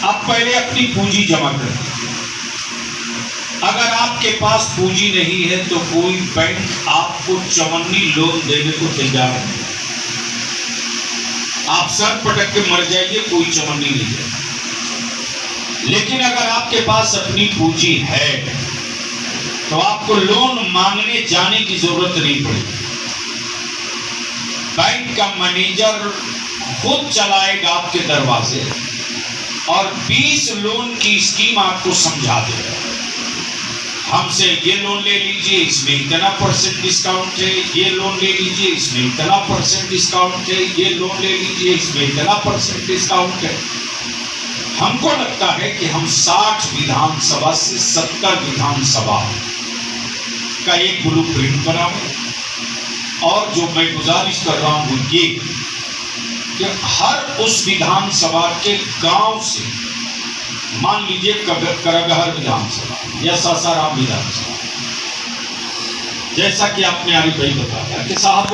आप पहले अपनी पूंजी जमा करें। अगर आपके पास पूंजी नहीं है तो कोई बैंक आपको चवन्नी लोन देने को तैयार है। आप सर पटक के मर जाइए, कोई चवन्नी नहीं है। लेकिन अगर आपके पास अपनी पूंजी है तो आपको लोन मांगने जाने की जरूरत नहीं पड़ेगी। बैंक का मैनेजर खुद चलाएगा आपके दरवाजे और 20 लोन की स्कीम आपको समझा देगा। हमसे ये लोन ले लीजिए, इसमें इतना % डिस्काउंट है, ये लोन ले लीजिए, इसमें इतना % डिस्काउंट है, ये लोन ले लीजिए, इसमें इतना % डिस्काउंट है। हमको लगता है कि हम 60 विधानसभा से 70 विधानसभा का एक ब्लूप्रिंट बनाएं। और जो मैं गुजारिश कर रहा हूं ये कि हर उस विधानसभा के गांव से, मान लीजिए करगहर विधानसभा या सासाराम विधानसभा, जैसा कि आपने आरिफ भाई बताया कि साहब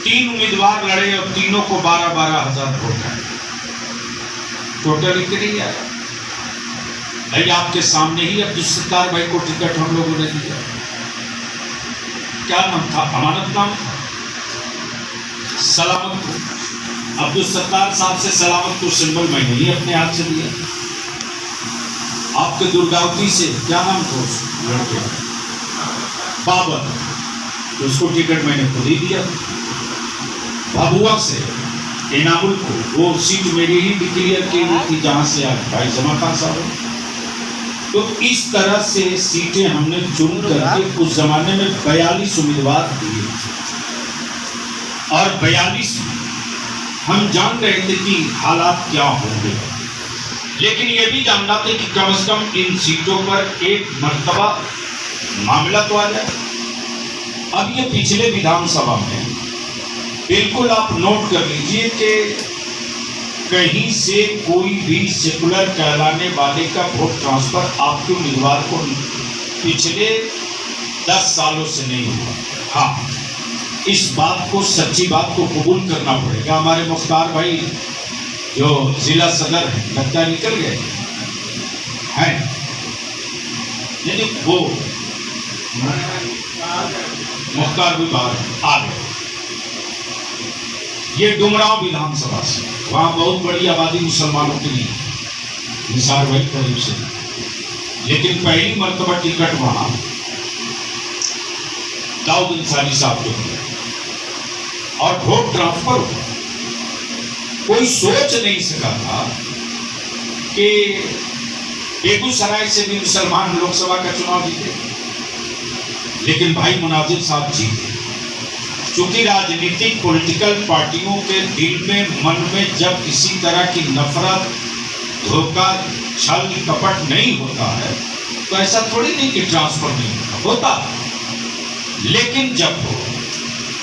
3 उम्मीदवार लड़े और तीनों को 12-12 हजार वोट आए, टोटल इतनी आया। भाई आपके सामने ही अब्दुल सत्तार भाई को टिकट हम लोगों ने दिया। क्या नाम था? अमानत नाम था, सलामत को। अब्दुल सत्तार साहब से सलामत को सिंबल मैंने ही अपने हाथ से दिया। आपके दुर्गावती से क्या नाम था उस लड़के? बाबर, तो उसको टिकट मैंने खुद ही दिया। भभुआ से इनामुल को, वो सीट मेरी ही डिक्लेयर की हुई थी जहां से आज भाई जमा खान साहब। तो इस तरह से सीटें हमने चुन करके उस जमाने में 42 उम्मीदवार दिए और 42 हम जान रहे थे कि हालात क्या होंगे, लेकिन ये भी जानना थे कि कम से कम इन सीटों पर एक मर्तबा मामला तो आ जाए। अब ये पिछले विधानसभा में बिल्कुल आप नोट कर लीजिए कि कहीं से कोई भी सेकुलर कहलाने वाले का वोट ट्रांसफर आपके उम्मीदवार को पिछले 10 सालों से नहीं हुआ। हाँ, इस बात को, सच्ची बात को कबूल करना पड़ेगा। हमारे मुख्तार भाई जो जिला सदर है, लगता निकल गए हैं, यानी वो मुख्तार भी बाहर आ गए। ये डुमरांव विधानसभा से, वहाँ बहुत बड़ी आबादी मुसलमानों की नहीं, निसार भाई करीब से, लेकिन पहली मर्तबा टिकट वहाँ दाऊद अंसारी साहब को मिला और वोट ट्रांसफर हुआ। कोई सोच नहीं सका था कि बेगूसराय से भी मुसलमान लोकसभा का चुनाव जीते, लेकिन भाई मुनाजिर साहब जीते। क्योंकि राजनीतिक पॉलिटिकल पार्टियों के दिल में, मन में जब किसी तरह की नफरत, धोखा, छल कपट नहीं होता है तो ऐसा थोड़ी नहीं कि ट्रांसफर नहीं होता। लेकिन जब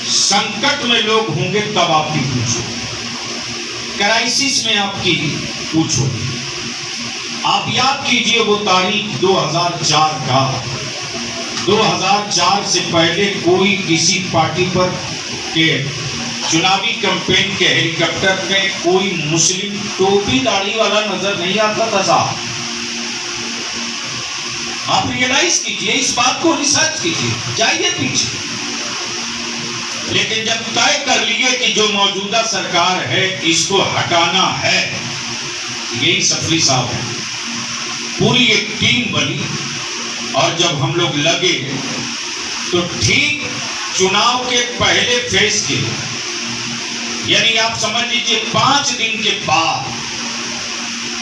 संकट में लोग होंगे तब आपकी पूछो, क्राइसिस में आपकी पूछो। आप याद कीजिए वो तारीख 2004 का, 2004 से पहले कोई किसी पार्टी पर के चुनावी कैंपेन के हेलीकॉप्टर में कोई मुस्लिम टोपी दाढ़ी वाला नजर नहीं आता था साहब। आप रियलाइज कीजिए, इस बात को रिसर्च कीजिए, जाइए पीछे। लेकिन जब तय कर लिए कि जो मौजूदा सरकार है इसको हटाना है, यही सफरी साहब है, पूरी एक टीम बनी और जब हम लोग लगे तो ठीक चुनाव के पहले फेज के, यानी आप समझ लीजिए 5 दिन के बाद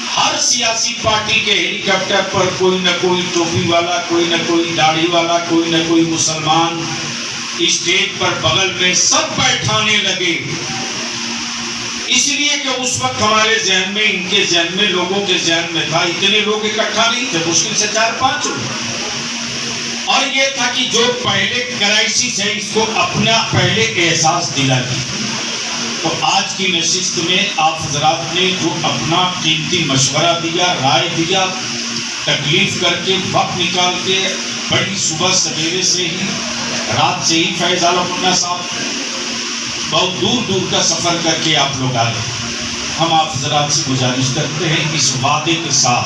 हर सियासी पार्टी के हेलीकॉप्टर पर कोई न कोई टोपी वाला, कोई न कोई दाढ़ी वाला, कोई न कोई मुसलमान स्टेज पर बगल में सब बैठाने लगे। इसलिए कि उस वक्त हमारे जहन में, इनके जहन में, लोगों के जहन में था, इतने लोग इकट्ठा नहीं थे, मुश्किल से 4-5 लोग। और ये था कि जो पहले क्राइसिस है इसको अपना पहले एहसास दिला दी। तो आज की नशिस्त में आप हजरात ने जो अपना कीमती मशवरा दिया, राय दिया, तकलीफ करके, वक्त निकाल के, बड़ी सुबह सवेरे से ही, रात से ही फैज आला मुन्ना साहब बहुत दूर दूर का सफर करके आप लोग आए हम आप हजरात से गुजारिश करते हैं इस वादे के साथ